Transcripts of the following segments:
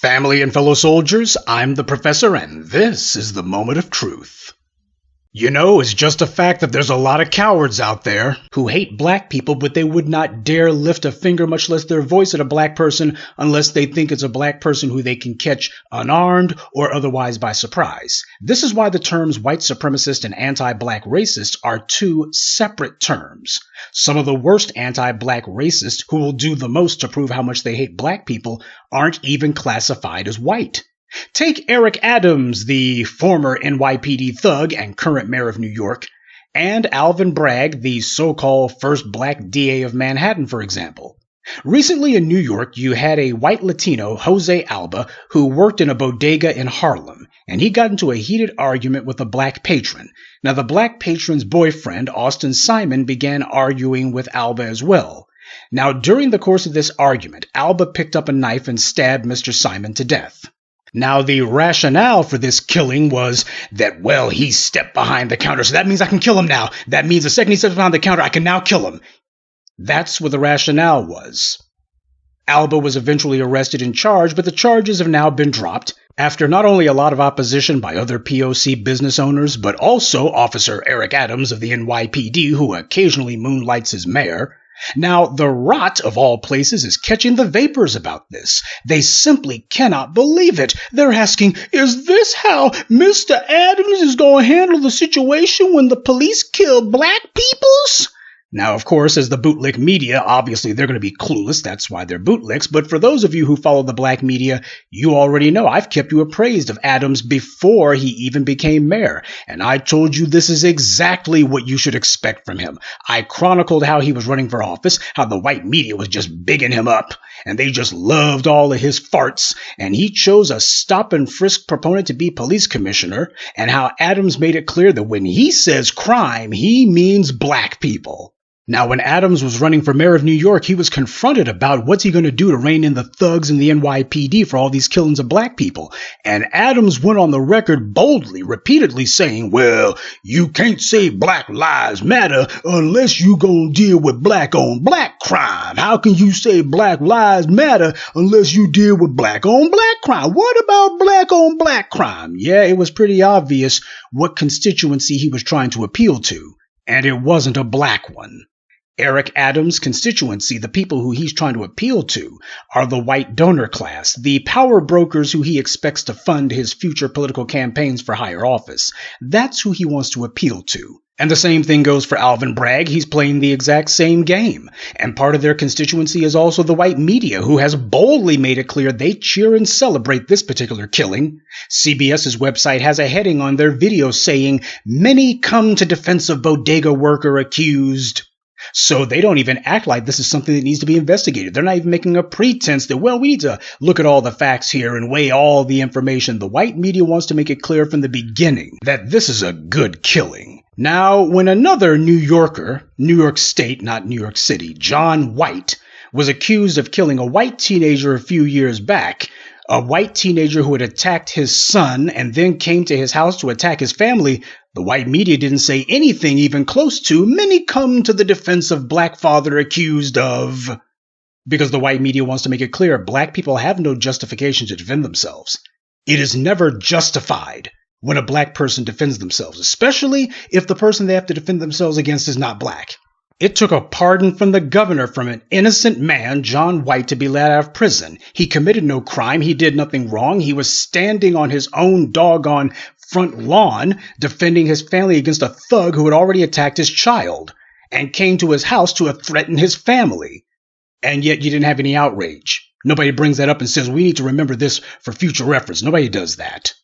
Family and fellow soldiers, I'm the Professor, and this is the Moment of Truth. You know, it's just a fact that there's a lot of cowards out there who hate black people, but they would not dare lift a finger, much less their voice, at a black person unless they think it's a black person who they can catch unarmed or otherwise by surprise. This is why the terms white supremacist and anti-black racist are two separate terms. Some of the worst anti-black racists who will do the most to prove how much they hate black people aren't even classified as white. Take Eric Adams, the former NYPD thug and current mayor of New York, and Alvin Bragg, the so-called first black DA of Manhattan, for example. Recently in New York, you had a white Latino, Jose Alba, who worked in a bodega in Harlem, and he got into a heated argument with a black patron. Now, the black patron's boyfriend, Austin Simon, began arguing with Alba as well. Now, during the course of this argument, Alba picked up a knife and stabbed Mr. Simon to death. Now, the rationale for this killing was that, well, he stepped behind the counter, so that means I can kill him now. That means the second he steps behind the counter, I can now kill him. That's what the rationale was. Alba was eventually arrested and charged, but the charges have now been dropped after not only a lot of opposition by other POC business owners, but also Officer Eric Adams of the NYPD, who occasionally moonlights as mayor. Now, the Rot, of all places, is catching the vapors about this. They simply cannot believe it. They're asking, is this how Mr. Adams is going to handle the situation when the police kill black peoples? Now, of course, as the bootlick media, obviously they're going to be clueless. That's why they're bootlicks. But for those of you who follow the black media, you already know I've kept you appraised of Adams before he even became mayor. And I told you this is exactly what you should expect from him. I chronicled how he was running for office, how the white media was just bigging him up, and they just loved all of his farts. And he chose a stop and frisk proponent to be police commissioner, and how Adams made it clear that when he says crime, he means black people. Now, when Adams was running for mayor of New York, he was confronted about what's he going to do to rein in the thugs in the NYPD for all these killings of black people. And Adams went on the record boldly, repeatedly saying, well, you can't say Black Lives Matter unless you gonna deal with black-on-black crime. How can you say Black Lives Matter unless you deal with black-on-black crime? What about black-on-black crime? Yeah, it was pretty obvious what constituency he was trying to appeal to, and it wasn't a black one. Eric Adams' constituency, the people who he's trying to appeal to, are the white donor class, the power brokers who he expects to fund his future political campaigns for higher office. That's who he wants to appeal to. And the same thing goes for Alvin Bragg. He's playing the exact same game. And part of their constituency is also the white media, who has boldly made it clear they cheer and celebrate this particular killing. CBS's website has a heading on their video saying, "Many come to defense of bodega worker accused." So they don't even act like this is something that needs to be investigated. They're not even making a pretense that, well, we need to look at all the facts here and weigh all the information. The white media wants to make it clear from the beginning that this is a good killing. Now, when another New Yorker, New York State, not New York City, John White, was accused of killing a white teenager a few years back, a white teenager who had attacked his son and then came to his house to attack his family, the white media didn't say anything even close to "many come to the defense of black father accused of," because the white media wants to make it clear black people have no justification to defend themselves. It is never justified when a black person defends themselves, especially if the person they have to defend themselves against is not black. It took a pardon from the governor from an innocent man, John White, to be let out of prison. He committed no crime. He did nothing wrong. He was standing on his own doggone front lawn defending his family against a thug who had already attacked his child and came to his house to threaten his family. And yet you didn't have any outrage. Nobody brings that up and says, we need to remember this for future reference. Nobody does that.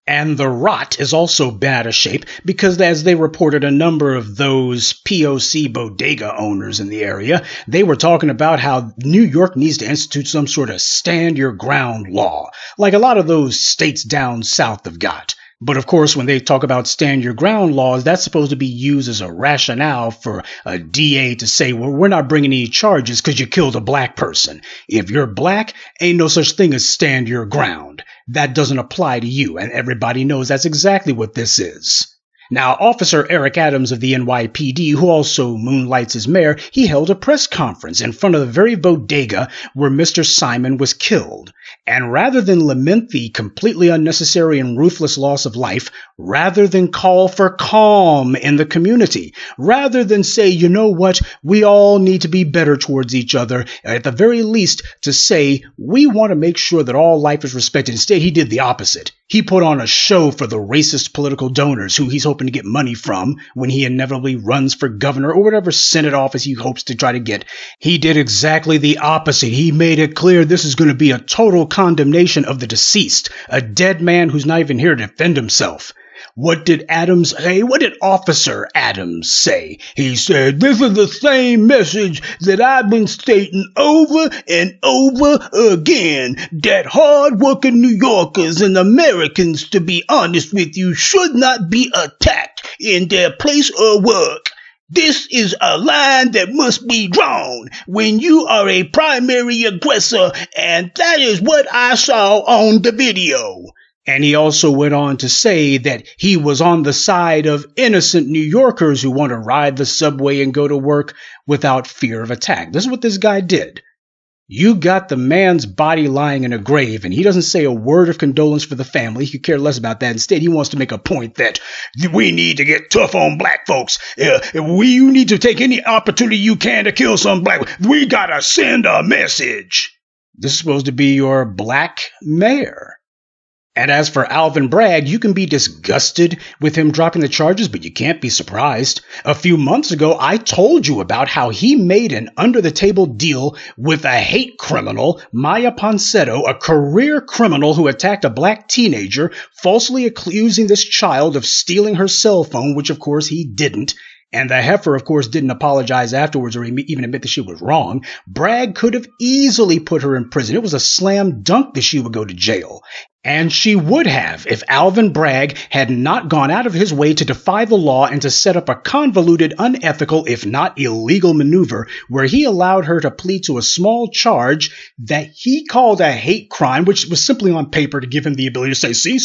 And the Rot is also bent out of shape because, as they reported, a number of those POC bodega owners in the area, they were talking about how New York needs to institute some sort of stand your ground law, like a lot of those states down south have got. But of course, when they talk about stand your ground laws, that's supposed to be used as a rationale for a DA to say, well, we're not bringing any charges because you killed a black person. If you're black, ain't no such thing as stand your ground. That doesn't apply to you, and everybody knows that's exactly what this is. Now, Officer Eric Adams of the NYPD, who also moonlights as mayor, he held a press conference in front of the very bodega where Mr. Simon was killed. And rather than lament the completely unnecessary and ruthless loss of life, rather than call for calm in the community, rather than say, you know what, we all need to be better towards each other, at the very least to say, we want to make sure that all life is respected. Instead, he did the opposite. He put on a show for the racist political donors who he's hoping to get money from when he inevitably runs for governor or whatever Senate office he hopes to try to get. He did exactly the opposite. He made it clear this is going to be a total condemnation of the deceased, a dead man who's not even here to defend himself. What did Adams say? What did Officer Adams say? He said, this is the same message that I've been stating over and over again, that hard-working New Yorkers and Americans, to be honest with you, should not be attacked in their place of work. This is a line that must be drawn when you are a primary aggressor, and that is what I saw on the video. And he also went on to say that he was on the side of innocent New Yorkers who want to ride the subway and go to work without fear of attack. This is what this guy did. You got the man's body lying in a grave, and he doesn't say a word of condolence for the family. He could care less about that. Instead, he wants to make a point that we need to get tough on black folks. You need to take any opportunity you can to kill some black. We gotta send a message. This is supposed to be your black mayor. And as for Alvin Bragg, you can be disgusted with him dropping the charges, but you can't be surprised. A few months ago, I told you about how he made an under-the-table deal with a hate criminal, Miya Ponsetto, a career criminal who attacked a black teenager, falsely accusing this child of stealing her cell phone, which of course he didn't. And the heifer, of course, didn't apologize afterwards or even admit that she was wrong. Bragg could have easily put her in prison. It was a slam dunk that she would go to jail. And she would have if Alvin Bragg had not gone out of his way to defy the law and to set up a convoluted, unethical, if not illegal maneuver where he allowed her to plead to a small charge that he called a hate crime, which was simply on paper to give him the ability to say,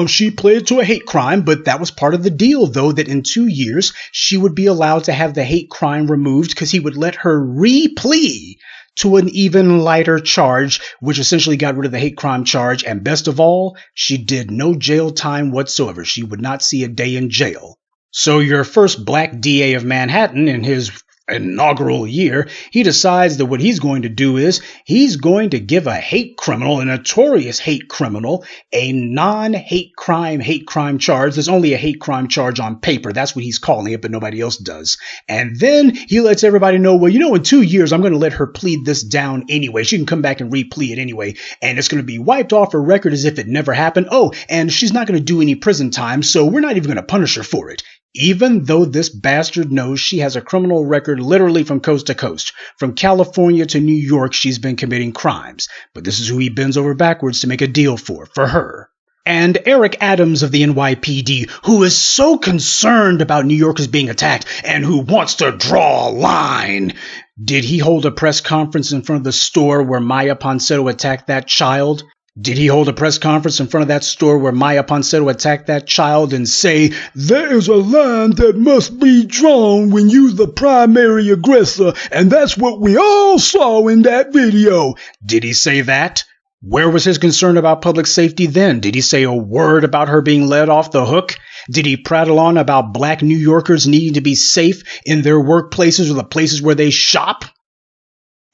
she pled to a hate crime. But that was part of the deal, though, that in 2 years she would be allowed to have the hate crime removed because he would let her re-plea to an even lighter charge, which essentially got rid of the hate crime charge. And best of all, she did no jail time whatsoever. She would not see a day in jail. So your first black DA of Manhattan in his inaugural year, he decides that what he's going to do is he's going to give a hate criminal, a notorious hate criminal, a non-hate crime charge. There's only a hate crime charge on paper. That's what he's calling it, but nobody else does. And then he lets everybody know, well, in 2 years, I'm going to let her plead this down anyway. She can come back and re-plead it anyway. And it's going to be wiped off her record as if it never happened. Oh, and she's not going to do any prison time, so we're not even going to punish her for it. Even though this bastard knows she has a criminal record literally from coast to coast. From California to New York, she's been committing crimes. But this is who he bends over backwards to make a deal for her. And Eric Adams of the NYPD, who is so concerned about New Yorkers being attacked and who wants to draw a line. Did he hold a press conference in front of the store where Miya Ponsetto attacked that child? Did he hold a press conference in front of that store where Miya Ponsetto attacked that child and say, there is a line that must be drawn when you're the primary aggressor, and that's what we all saw in that video? Did he say that? Where was his concern about public safety then? Did he say a word about her being let off the hook? Did he prattle on about black New Yorkers needing to be safe in their workplaces or the places where they shop?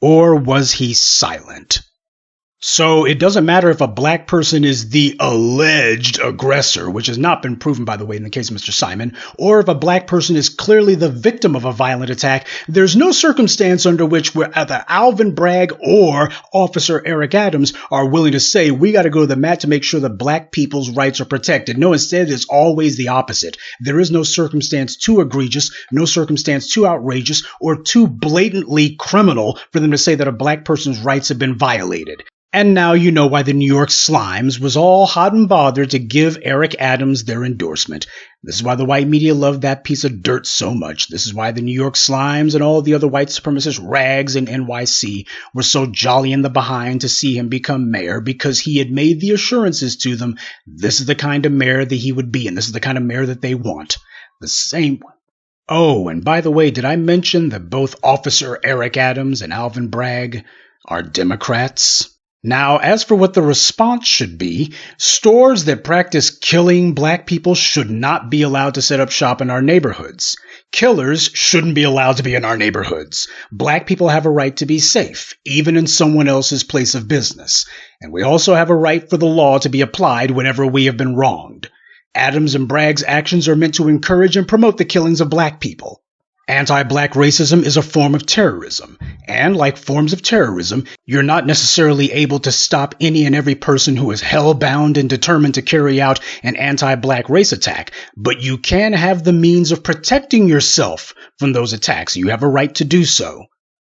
Or was he silent? So it doesn't matter if a black person is the alleged aggressor, which has not been proven, by the way, in the case of Mr. Simon, or if a black person is clearly the victim of a violent attack. There's no circumstance under which either Alvin Bragg or Officer Eric Adams are willing to say, we got to go to the mat to make sure that black people's rights are protected. No, instead, it's always the opposite. There is no circumstance too egregious, no circumstance too outrageous, or too blatantly criminal for them to say that a black person's rights have been violated. And now you know why the New York Slimes was all hot and bothered to give Eric Adams their endorsement. This is why the white media loved that piece of dirt so much. This is why the New York Slimes and all the other white supremacist rags in NYC were so jolly in the behind to see him become mayor, because he had made the assurances to them, this is the kind of mayor that he would be, and this is the kind of mayor that they want. The same one. Oh, and by the way, did I mention that both Officer Eric Adams and Alvin Bragg are Democrats? Now, as for what the response should be, stores that practice killing black people should not be allowed to set up shop in our neighborhoods. Killers shouldn't be allowed to be in our neighborhoods. Black people have a right to be safe, even in someone else's place of business. And we also have a right for the law to be applied whenever we have been wronged. Adams and Bragg's actions are meant to encourage and promote the killings of black people. Anti-black racism is a form of terrorism, and like forms of terrorism, you're not necessarily able to stop any and every person who is hell-bound and determined to carry out an anti-black race attack, but you can have the means of protecting yourself from those attacks. You have a right to do so.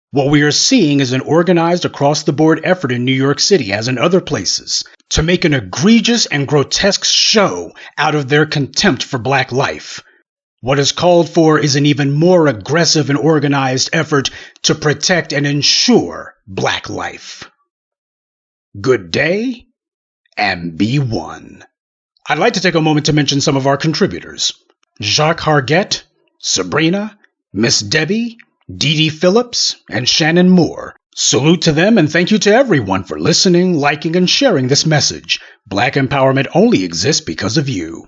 What we are seeing is an organized across-the-board effort in New York City, as in other places, to make an egregious and grotesque show out of their contempt for black life. What is called for is an even more aggressive and organized effort to protect and ensure black life. Good day, and be one. I'd like to take a moment to mention some of our contributors. Jacques Hargett, Sabrina, Miss Debbie, Dee Dee Phillips, and Shannon Moore. Salute to them and thank you to everyone for listening, liking, and sharing this message. Black empowerment only exists because of you.